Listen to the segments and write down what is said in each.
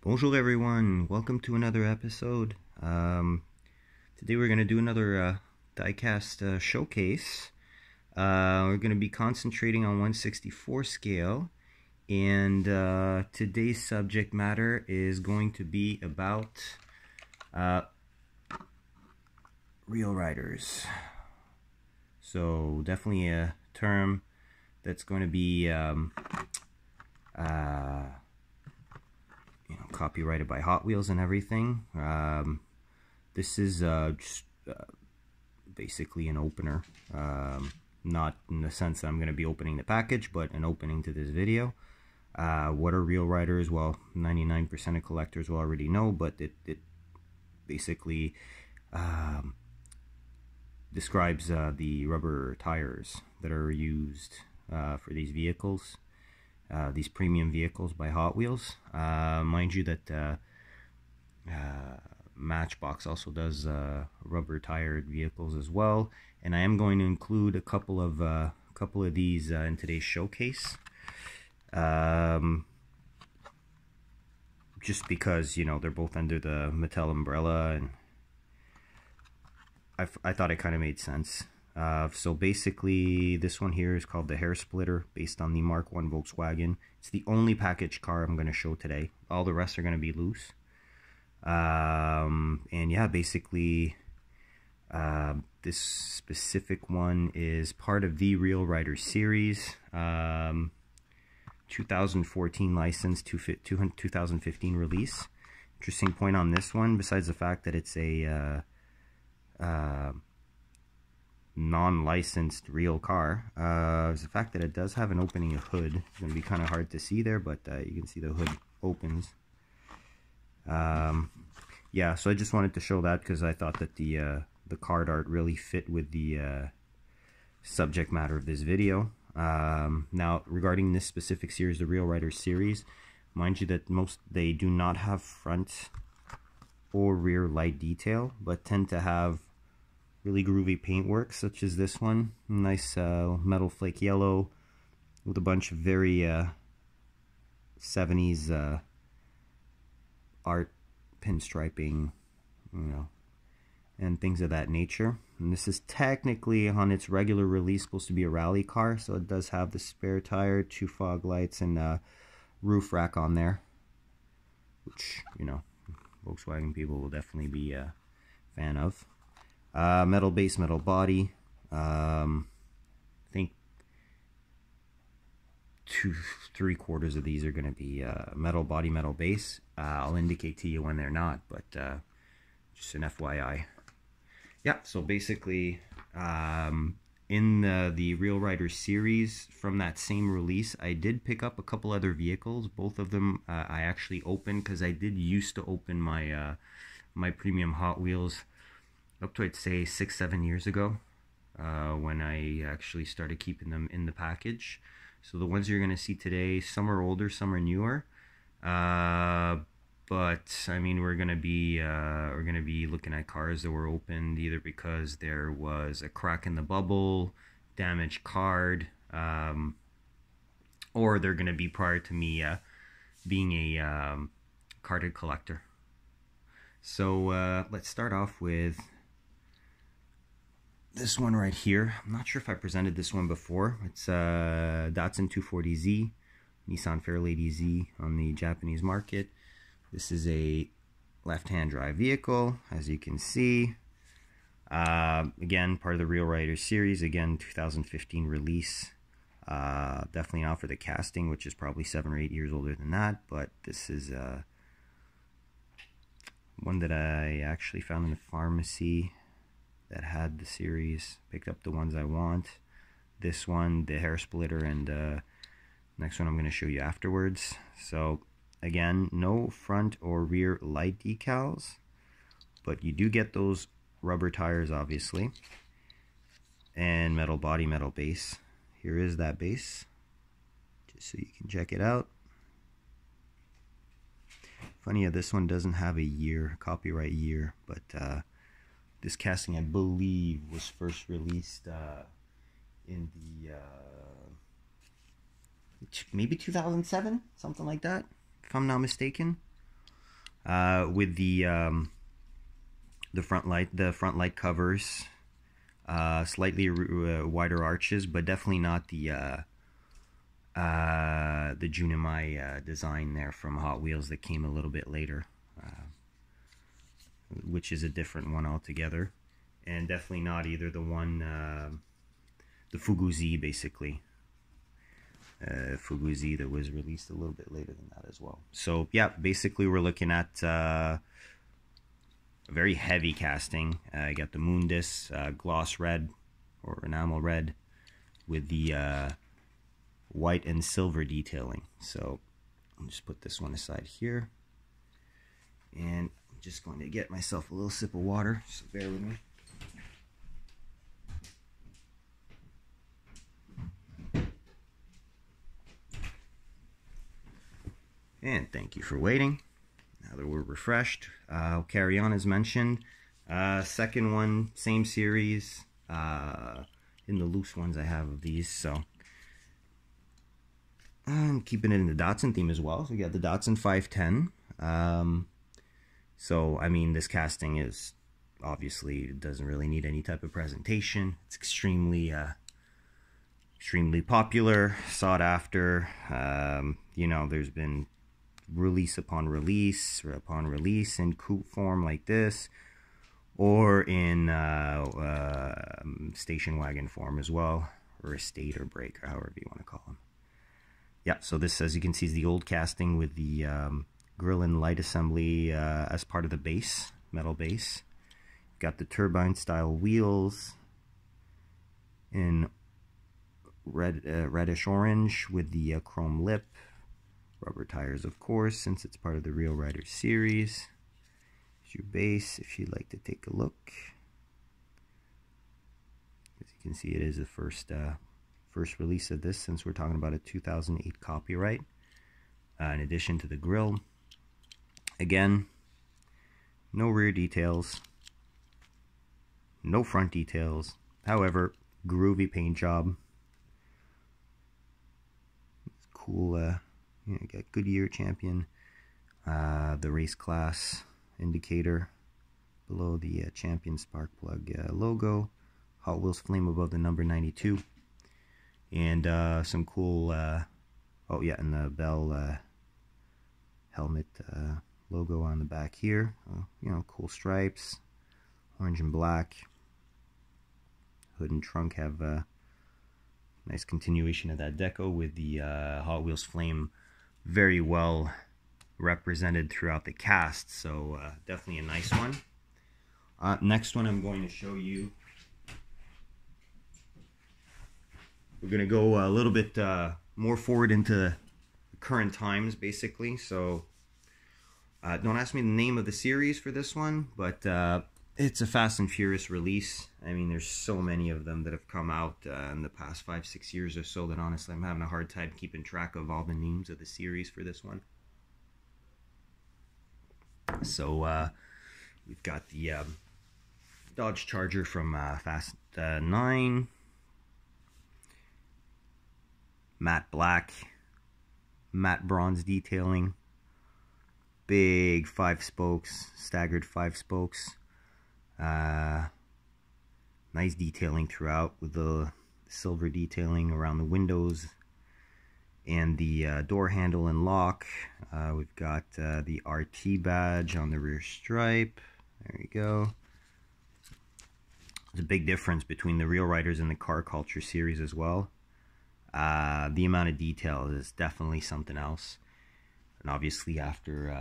Bonjour everyone, welcome to another episode. Today we're going to do another diecast showcase. We're going to be concentrating on 1/64 scale, and today's subject matter is going to be about real riders. So definitely a term that's going to be copyrighted by Hot Wheels and everything. This is just basically an opener, not in the sense that I'm going to be opening the package, but an opening to this video. What are real riders? Well, 99% of collectors will already know, but it basically describes the rubber tires that are used for these vehicles. These premium vehicles by Hot Wheels. Mind you that Matchbox also does rubber tired vehicles as well, and I am going to include a couple of these in today's showcase. Just because, you know, they're both under the Mattel umbrella, and I thought it kind of made sense. So basically, this one here is called the Hair Splitter, based on the Mark I Volkswagen. It's the only package car I'm going to show today. All the rest are going to be loose. And yeah, basically, this specific one is part of the Real Rider series. 2014 license to 2015 release. Interesting point on this one, besides the fact that it's a non-licensed real car, is the fact that it does have an opening hood. It's going to be kind of hard to see there, but you can see the hood opens. Yeah, so I just wanted to show that because I thought that the card art really fit with the subject matter of this video. Now, regarding this specific series, the Real Rider series, mind you that they do not have front or rear light detail, but tend to have really groovy paintwork, such as this one. Nice metal flake yellow with a bunch of very 70s art pinstriping, you know, and things of that nature. And this is technically, on its regular release, supposed to be a rally car, so it does have the spare tire, 2 fog lights, and roof rack on there, which, you know, Volkswagen people will definitely be a fan of. Metal base, metal body. I think 3/4 of these are going to be metal body, metal base. I'll indicate to you when they're not, but just an FYI. Yeah, so basically, in the Real Rider series from that same release, I did pick up a couple other vehicles. Both of them I actually opened, because I did used to open my my premium Hot Wheels up to, I'd say, 6-7 years ago, when I actually started keeping them in the package. So the ones you're going to see today, some are older, some are newer. But I mean, we're gonna be looking at cars that were opened either because there was a crack in the bubble, damaged card, or they're gonna be prior to me being a carded collector. So let's start off with this one right here. I'm not sure if I presented this one before. It's Datsun 240Z, Nissan Fairlady Z on the Japanese market. This is a left-hand drive vehicle, as you can see. Again, part of the Real Rider series. Again, 2015 release. Definitely not for the casting, which is probably 7 or 8 years older than that. But this is one that I actually found in the pharmacy that had the series. Picked up the ones I want. This one, the Hair Splitter, and next one I'm going to show you afterwards. So again, no front or rear light decals, but you do get those rubber tires, obviously, and metal body, metal base. Here is that base, just so you can check it out. Funny how this one doesn't have a year, copyright year, but this casting, I believe, was first released in the maybe 2007, something like that, if I'm not mistaken. with the front light covers, slightly wider arches, but definitely not the Junimai design there from Hot Wheels that came a little bit later, which is a different one altogether, and definitely not either the one, the Fugu Z, basically. Fugu Z that was released a little bit later than that as well. So yeah, basically we're looking at a very heavy casting. I got the Mundus gloss red or enamel red with the white and silver detailing. So I'll just put this one aside here, and I'm just going to get myself a little sip of water, so bear with me. And thank you for waiting. Now that we're refreshed, I'll carry on as mentioned. Second one, same series. In the loose ones I have of these, so I'm keeping it in the Datsun theme as well. So we got the Datsun 510. So I mean, this casting is obviously, it doesn't really need any type of presentation. It's extremely popular, sought after. You know, there's been release upon release in coupe form like this, or in station wagon form as well, or estate or brake, or however you want to call them. Yeah, so this, as you can see, is the old casting with the grill and light assembly as part of the base, metal base. Got the turbine style wheels in reddish orange with the chrome lip. Rubber tires, of course, since it's part of the Real Rider series. Here's your base if you'd like to take a look. As you can see, it is the first release of this, since we're talking about a 2008 copyright. In addition to the grille, again, no rear details, no front details. However, groovy paint job. It's cool. You got Goodyear Champion, the race class indicator below the Champion spark plug logo, Hot Wheels flame above the number 92, and some cool, oh yeah, and the Bell helmet logo on the back here. You know, cool stripes, orange and black. Hood and trunk have a nice continuation of that deco with the Hot Wheels flame very well represented throughout the cast, so definitely a nice one. Next one I'm going to show you, we're going to go a little bit more forward into the current times, basically. So don't ask me the name of the series for this one, but it's a Fast and Furious release. I mean, there's so many of them that have come out in the past 5-6 years or so that honestly I'm having a hard time keeping track of all the names of the series for this one. So we've got the Dodge Charger from Fast 9, matte black, matte bronze detailing, big 5 spokes, staggered 5 spokes. Nice detailing throughout with the silver detailing around the windows and the door handle and lock. We've got the RT badge on the rear stripe. There you go. There's a big difference between the Real Riders and the Car Culture series as well. The amount of detail is definitely something else. And obviously after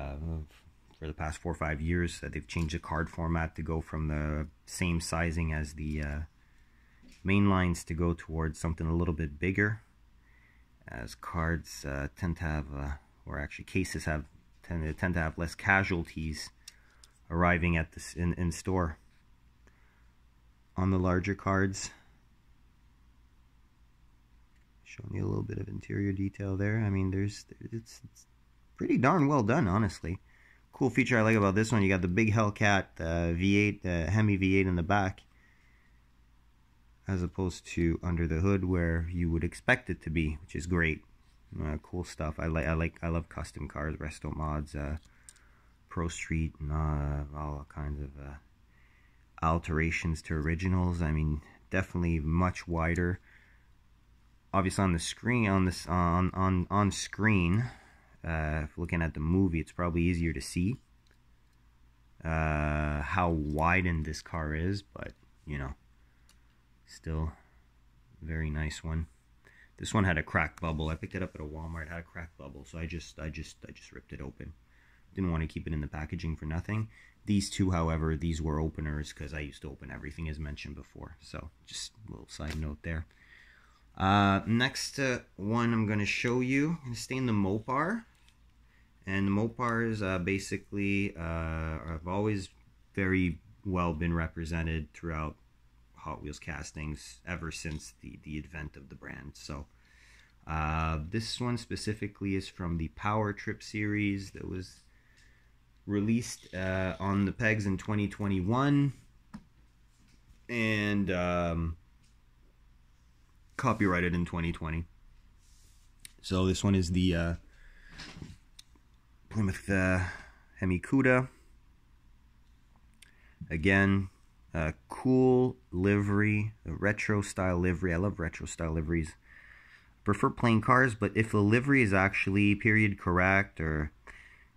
for the past 4 or 5 years, they've changed the card format to go from the same sizing as the main lines to go towards something a little bit bigger, as cards tend to have, or actually cases tend to have less casualties arriving at this in store. On the larger cards, showing you a little bit of interior detail there. I mean, it's pretty darn well done, honestly. Cool feature I like about this one, you got the big Hellcat V8, Hemi V8 in the back, as opposed to under the hood where you would expect it to be, which is great. Cool stuff. I love custom cars, resto mods. Pro Street and all kinds of alterations to originals. I mean, definitely much wider. Obviously on the screen, on screen, if looking at the movie, it's probably easier to see how widened this car is, but you know, still very nice one. This one had a crack bubble. I picked it up at a Walmart. It had a crack bubble, so I just ripped it open. Didn't want to keep it in the packaging for nothing. These two, however, these were openers because I used to open everything as mentioned before. So just a little side note there. Next one I'm going to show you. I'm going to stay in the Mopar. And the Mopars basically have always very well been represented throughout Hot Wheels castings ever since the advent of the brand. So this one specifically is from the Power Trip series that was released on the pegs in 2021 and copyrighted in 2020. So this one is the Plymouth Hemi Cuda. Again, cool livery, a retro style livery. I love retro style liveries. Prefer plain cars, but if the livery is actually period correct, or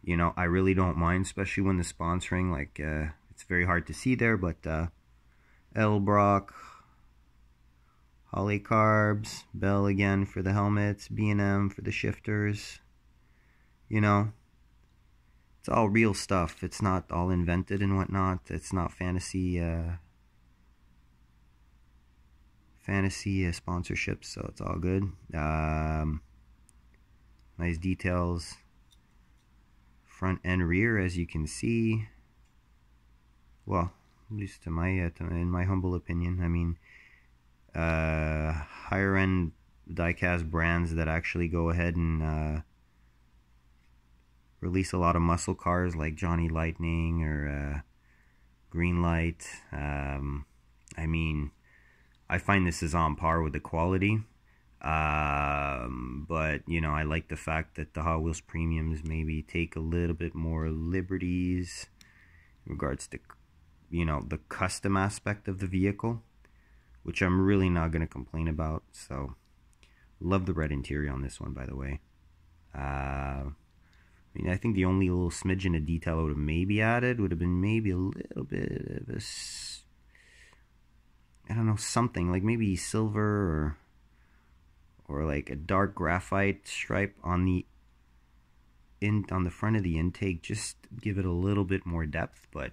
you know, I really don't mind, especially when the sponsoring, like it's very hard to see there, but Edelbrock, Holly Carbs, Bell again for the helmets, B&M for the shifters. You know, it's all real stuff. It's not all invented and whatnot. It's not fantasy sponsorships, so it's all good. Nice details, front and rear, as you can see. Well, at least in my humble opinion. I mean, higher end diecast brands that actually go ahead and release a lot of muscle cars like Johnny Lightning or Greenlight. I mean, I find this is on par with the quality, but you know, I like the fact that the Hot Wheels Premiums maybe take a little bit more liberties in regards to, you know, the custom aspect of the vehicle, which I'm really not going to complain about. So, love the red interior on this one, by the way. I mean, I think the only little smidgen of detail I would have maybe added would have been maybe a little bit of a, I don't know, something like maybe silver or like a dark graphite stripe on the front of the intake, just give it a little bit more depth. But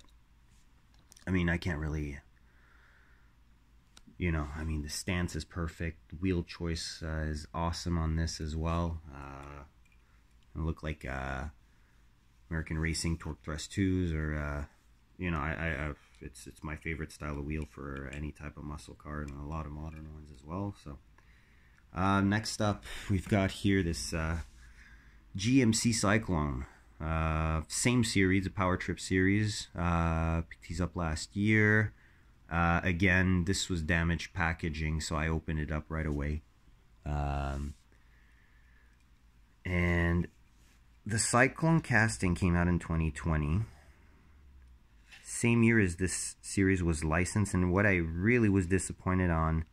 I mean, I can't really, you know, I mean, the stance is perfect. Wheel choice is awesome on this as well. It look like American Racing Torque Thrust 2s, or you know, it's my favorite style of wheel for any type of muscle car, and a lot of modern ones as well. So next up, we've got here this GMC Cyclone, same series, a Power Trip series. Picked these up last year. Again, this was damaged packaging, so I opened it up right away. And the Cyclone casting came out in 2020. Same year as this series was licensed, and what I really was disappointed on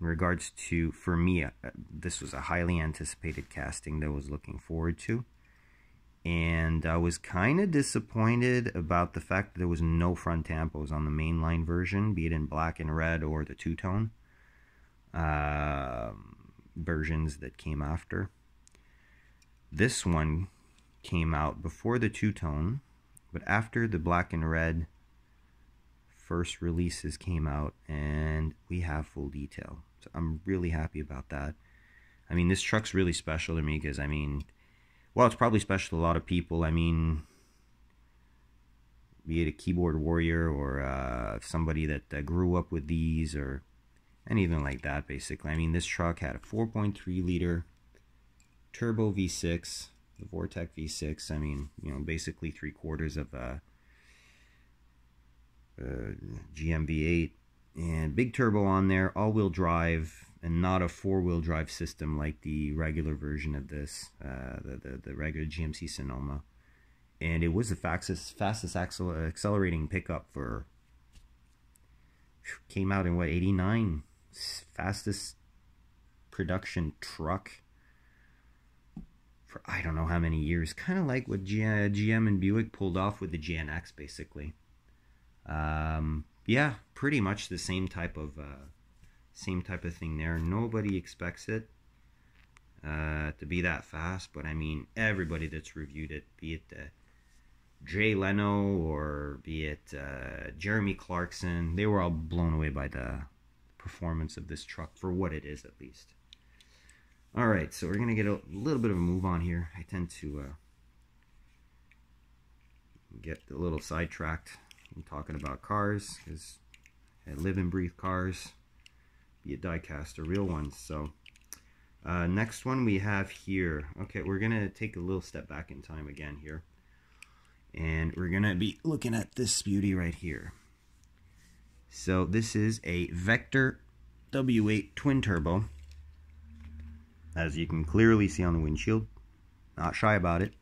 in regards to, for me, this was a highly anticipated casting that I was looking forward to. And I was kind of disappointed about the fact that there was no front tampos on the mainline version, be it in black and red or the two-tone versions that came after. This one came out before the two-tone, but after the black and red first releases came out, and we have full detail. So I'm really happy about that. I mean, this truck's really special to me because, I mean, well, it's probably special to a lot of people. I mean, be it a keyboard warrior or somebody that grew up with these or anything like that, basically. I mean, this truck had a 4.3 liter turbo V6, the Vortec V6. I mean, you know, basically 3/4 of a GM V8, and big turbo on there, all-wheel drive, and not a four-wheel drive system like the regular version of this, the regular GMC Sonoma. and it was the fastest accelerating pickup for, came out in what, 89, fastest production truck for I don't know how many years. Kind of like what GM and Buick pulled off with the GNX, basically. Yeah, pretty much the same type of thing there. Nobody expects it to be that fast, but I mean, everybody that's reviewed it, be it Jay Leno or be it Jeremy Clarkson, they were all blown away by the performance of this truck, for what it is, at least. Alright, so we're going to get a little bit of a move on here. I tend to get a little sidetracked in talking about cars, because I live and breathe cars, be it die-cast or real ones. So next one we have here. Okay, we're going to take a little step back in time again here. And we're going to be looking at this beauty right here. So this is a Vector W8 twin turbo. As you can clearly see on the windshield. Not shy about it.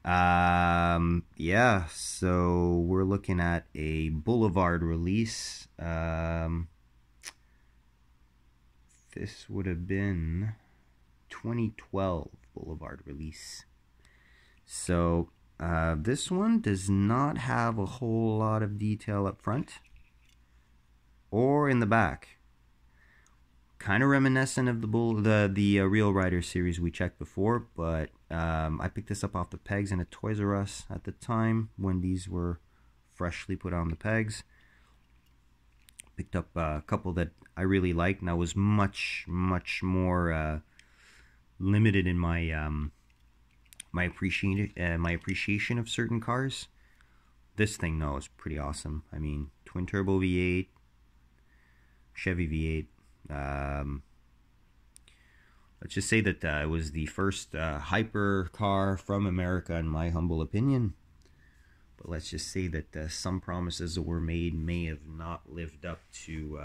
Yeah, so we're looking at a Boulevard release. This would have been 2012 Boulevard release. So this one does not have a whole lot of detail up front or in the back. Kind of reminiscent of the Real Rider series we checked before, but I picked this up off the pegs in a Toys R Us at the time when these were freshly put on the pegs. Picked up a couple that I really liked, and I was much more limited in my my appreciation of certain cars. This thing, though, is pretty awesome. I mean, twin turbo V8, Chevy V8. Let's just say that it was the first hyper car from America, in my humble opinion. But let's just say that some promises that were made may have not lived up to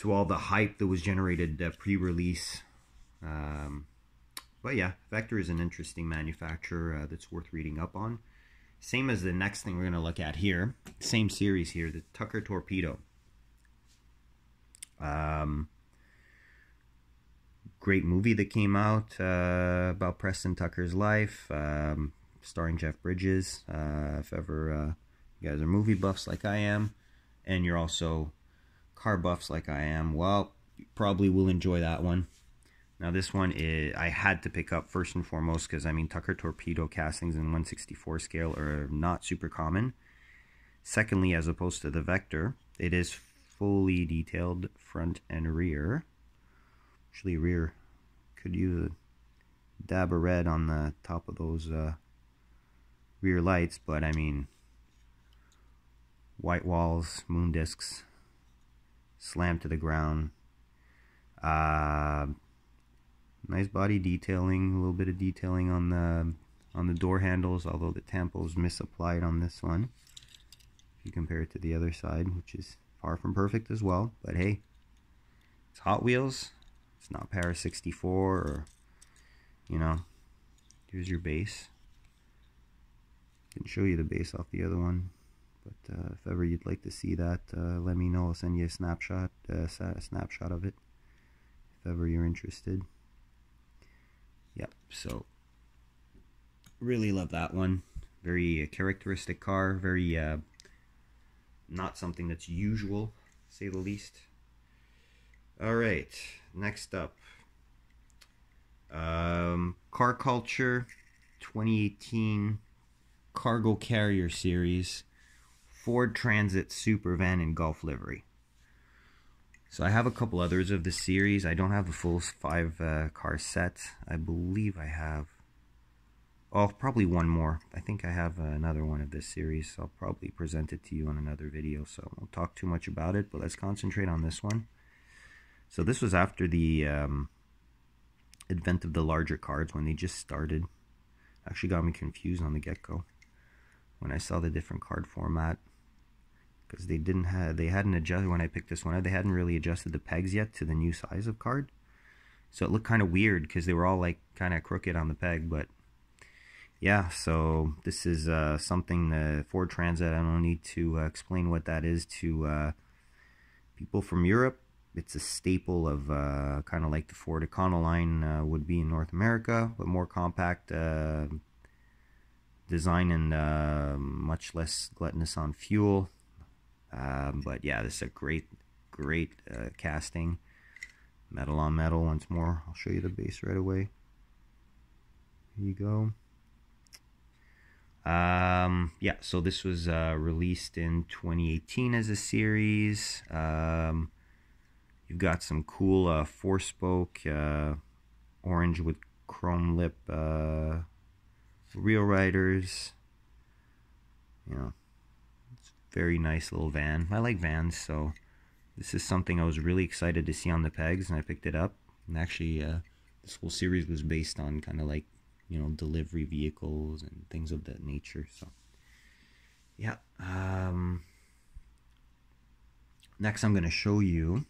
all the hype that was generated pre-release. But yeah, Vector is an interesting manufacturer that's worth reading up on. Same as the next thing we're going to look at here. Same series here, the Tucker Torpedo. Great movie that came out about Preston Tucker's life, starring Jeff Bridges. If ever you guys are movie buffs like I am, and you're also car buffs like I am, well, you probably will enjoy that one. Now this one is, I had to pick up first and foremost because, I mean, Tucker Torpedo castings in 1/64 scale are not super common. Secondly, as opposed to the Vector, it is fully detailed front and rear. Actually, rear could use a dab of red on the top of those rear lights, but I mean, white walls, moon discs, slammed to the ground. Nice body detailing, a little bit of detailing on the door handles, although the tampo's misapplied on this one if you compare it to the other side, which is far from perfect as well. But hey, it's Hot Wheels. It's not Para 64 or, you know, here's your base. I can show you the base off the other one, but if ever you'd like to see that, let me know. I'll send you a snapshot of it if ever you're interested. Yep, so really love that one. Very characteristic car, very not something that's usual, to say the least. Alright, next up, Car Culture 2018 Cargo Carrier Series Ford Transit Super Van in Golf livery. So I have a couple others of this series. I don't have the full 5 car set. I believe I have, oh, probably one more. I think I have another one of this series, so I'll probably present it to you on another video, so I won't talk too much about it, but let's concentrate on this one. So this was after the advent of the larger cards, when they just started. Actually got me confused on the get-go when I saw the different card format, because they hadn't adjusted, when I picked this one up, they hadn't really adjusted the pegs yet to the new size of card. So it looked kind of weird because they were all like kind of crooked on the peg, but yeah, so this is something the Ford Transit. I don't need to explain what that is to people from Europe. It's a staple of kind of like the Ford Econoline would be in North America, but more compact design and much less gluttonous on fuel. But yeah, this is a great casting. Metal on metal once more. I'll show you the base right away. Here you go. Yeah, so this was released in 2018 as a series. You've got some cool 4-spoke orange with chrome lip wheel riders. You know, it's a very nice little van. I like vans, so this is something I was really excited to see on the pegs, and I picked it up. And actually, this whole series was based on kind of like, you know, delivery vehicles and things of that nature. So yeah, next I'm going to show you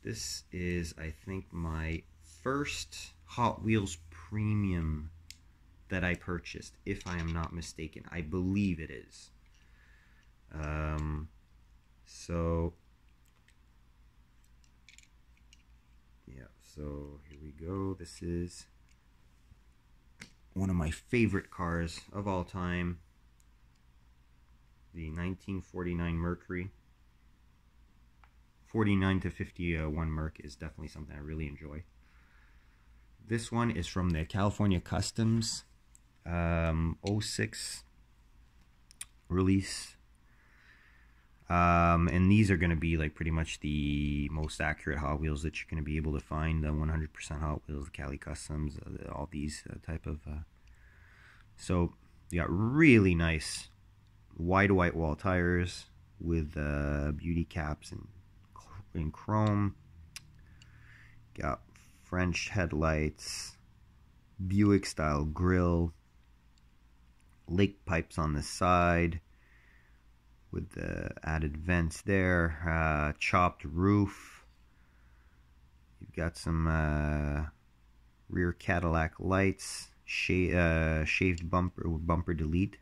this is, I think, my first Hot Wheels Premium that I purchased, if I am not mistaken. I believe it is. So yeah, so here we go. This is one of my favorite cars of all time, the 1949 Mercury. 49 to 51 Merc is definitely something I really enjoy. This one is from the California Customs 06 release. And these are going to be like pretty much the most accurate Hot Wheels that you're going to be able to find. The 100% Hot Wheels, Cali Customs, all these type of. So you got really nice wide white wall tires with beauty caps and in chrome. Got French headlights, Buick style grille, lake pipes on the side with the added vents there, chopped roof. You've got some rear Cadillac lights, shaved bumper with bumper delete.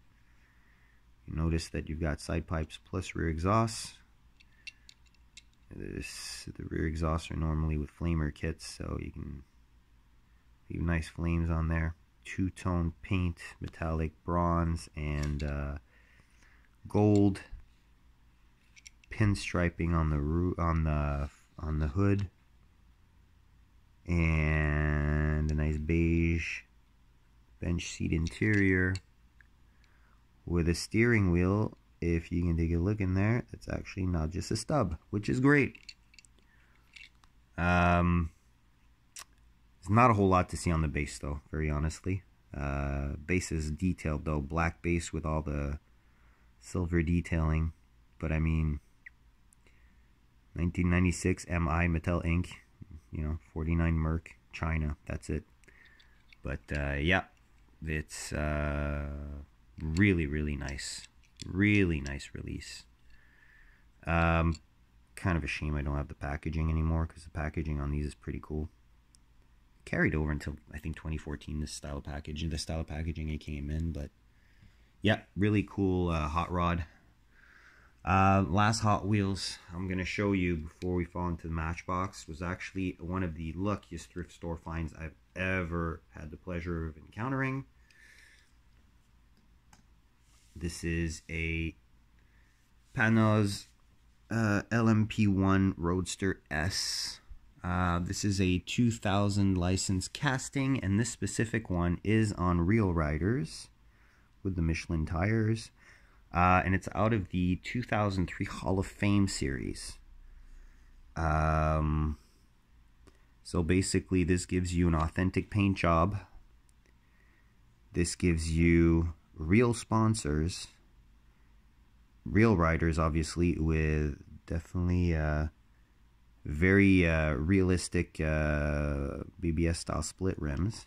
You notice that you've got side pipes plus rear exhausts. The rear exhausts are normally with flamer kits, so you can leave nice flames on there. Two-tone paint, metallic bronze and gold. Pinstriping on the hood, and a nice beige bench seat interior with a steering wheel. If you can take a look in there, it's actually not just a stub, which is great. There's not a whole lot to see on the base, though, very honestly. Base is detailed, though. Black base with all the silver detailing. But, I mean, 1996 MI Mattel Inc. You know, 49 Merc, China. That's it. But, yeah, it's really, really nice. Really nice release. Kind of a shame I don't have the packaging anymore, because the packaging on these is pretty cool. Carried over until I think 2014. This style of packaging, the style of packaging it came in, but yeah, really cool hot rod. Last Hot Wheels I'm gonna show you before we fall into the Matchbox was actually one of the luckiest thrift store finds I've ever had the pleasure of encountering. This is a Panoz LM1 Roadster S. This is a 2000 licensed casting, and this specific one is on Real Riders with the Michelin tires. And it's out of the 2003 Hall of Fame series. So basically this gives you an authentic paint job. This gives you real sponsors, real riders, obviously, with definitely very realistic BBS style split rims.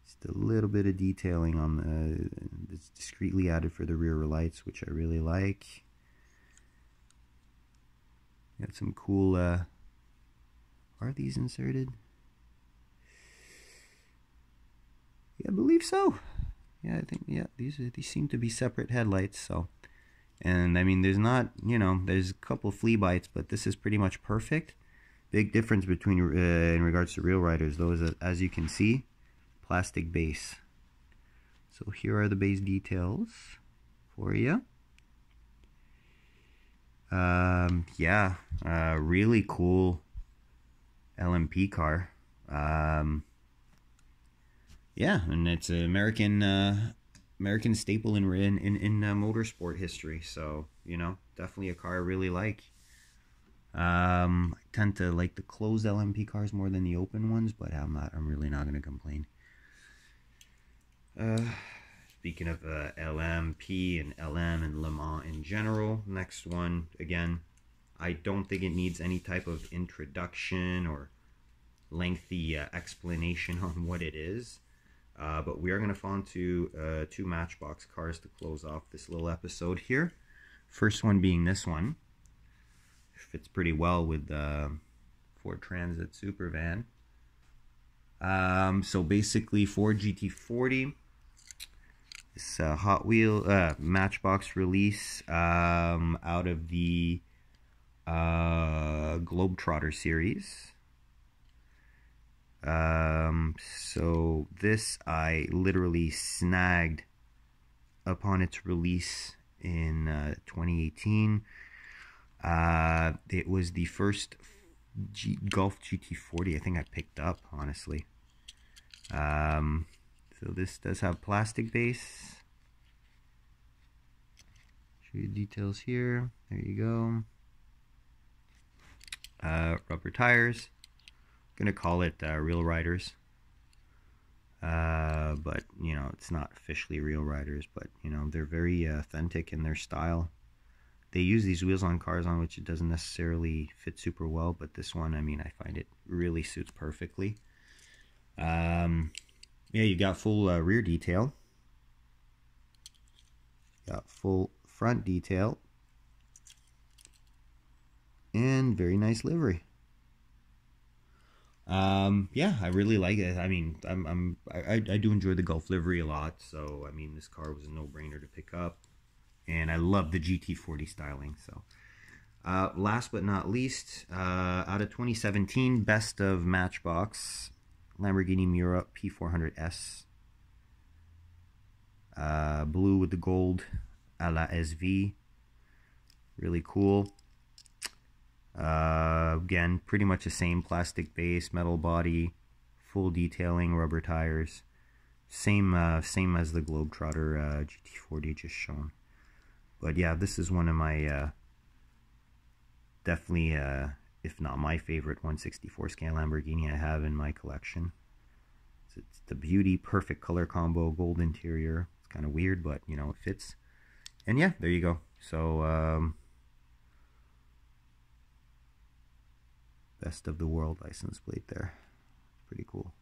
Just a little bit of detailing on it's discreetly added for the rear lights, which I really like. Got some cool Are these inserted? Yeah, I believe so. Yeah, I think, yeah, these seem to be separate headlights. So, and I mean, there's not, you know, there's a couple flea bites, but this is pretty much perfect. Big difference between in regards to real riders. Those, as you can see, plastic base. So here are the base details for you. Yeah, really cool LMP car. Yeah, and it's an American staple in motorsport history. So, you know, definitely a car I really like. I tend to like the closed LMP cars more than the open ones, but I'm really not going to complain. Speaking of LMP and LM and Le Mans in general, next one, again, I don't think it needs any type of introduction or lengthy explanation on what it is. But we are going to fall into two Matchbox cars to close off this little episode here. First one being this one. Fits pretty well with Ford Transit Supervan. So basically Ford GT40. This Hot Wheel Matchbox release out of the Globetrotter series. So this I literally snagged upon its release in 2018. It was the first Golf GT40 I think I picked up, honestly. So this does have plastic base. Show you details here. There you go. Rubber tires. I'm gonna call it Real Riders. But you know, it's not officially Real Riders, but you know, they're very authentic in their style. They use these wheels on cars on which it doesn't necessarily fit super well, but this one, I mean, I find it really suits perfectly. Yeah, you got full rear detail. Got full front detail. And very nice livery. Yeah, I really like it. I mean, I do enjoy the Golf livery a lot, so I mean, this car was a no-brainer to pick up. And I love the GT40 styling. So, last but not least, out of 2017, best of Matchbox, Lamborghini Miura P400 S. Blue with the gold a la SV. Really cool. Again, pretty much the same plastic base, metal body, full detailing, rubber tires. Same as the Globetrotter GT40 just shown. But yeah, this is one of my, definitely, if not my favorite 164 scale Lamborghini I have in my collection. It's the beauty, perfect color combo, gold interior. It's kind of weird, but you know, it fits. And yeah, there you go. So, best of the world license plate there. Pretty cool.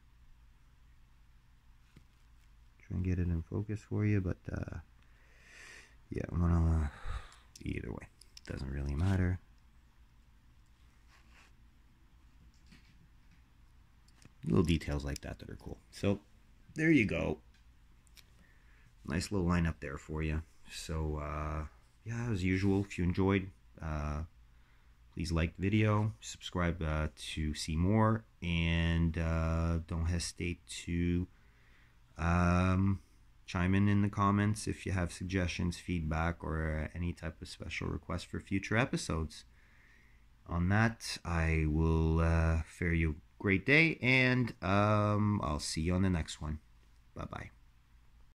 Try and get it in focus for you, but, yeah, either way, doesn't really matter. Little details like that are cool. So there you go. Nice little lineup there for you. So yeah, as usual, if you enjoyed, please like the video, subscribe to see more, and don't hesitate to chime in the comments if you have suggestions, feedback, or any type of special request for future episodes. On that, I will fare you a great day, and I'll see you on the next one. Bye-bye.